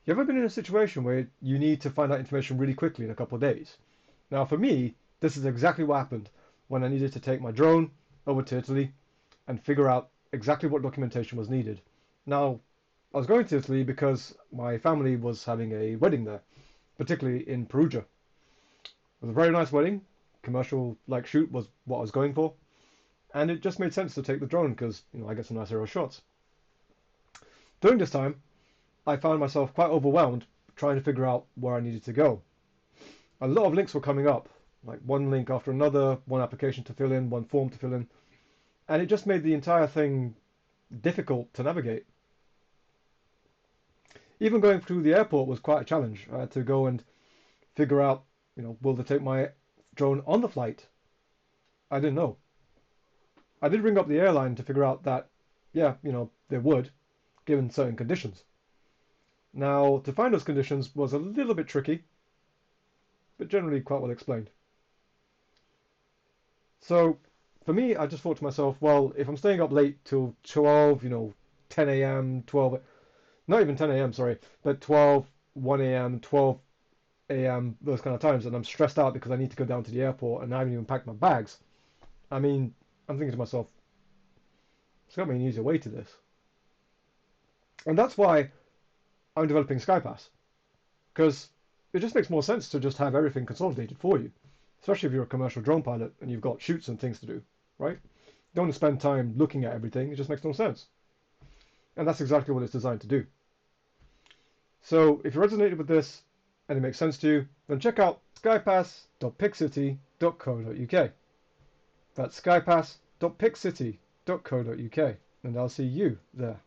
You ever been in a situation where you need to find out information really quickly in a couple of days? Now, for me, this is exactly what happened when I needed to take my drone over to Italy and figure out exactly what documentation was needed. Now, I was going to Italy because my family was having a wedding there, particularly in Perugia. It was a very nice wedding. Commercial like shoot was what I was going for, and it just made sense to take the drone because I get some nice aerial shots. During this time, I found myself quite overwhelmed trying to figure out where I needed to go. A lot of links were coming up, like one link after another, one application to fill in, one form to fill in, and it just made the entire thing difficult to navigate. Even going through the airport was quite a challenge. I had to go and figure out, will they take my drone on the flight? I didn't know. I did ring up the airline to figure out that, yeah, they would, given certain conditions. Now, to find those conditions was a little bit tricky, but generally quite well explained. So, for me, I just thought to myself, well, if I'm staying up late till 12, 10 a.m., 12, not even 10 a.m., sorry, but 12, 1 a.m., 12 a.m., those kind of times, and I'm stressed out because I need to go down to the airport and I haven't even packed my bags. I mean, I'm thinking to myself, there's got to be an easier way to this. And that's why I'm developing Skypass, because it just makes more sense to just have everything consolidated for you, especially if you're a commercial drone pilot and you've got shoots and things to do, right? You don't want to spend time looking at everything, it just makes no sense. And that's exactly what it's designed to do. So if you resonated with this and it makes sense to you, then check out skypass.pixcity.co.uk. That's skypass.pixcity.co.uk, and I'll see you there.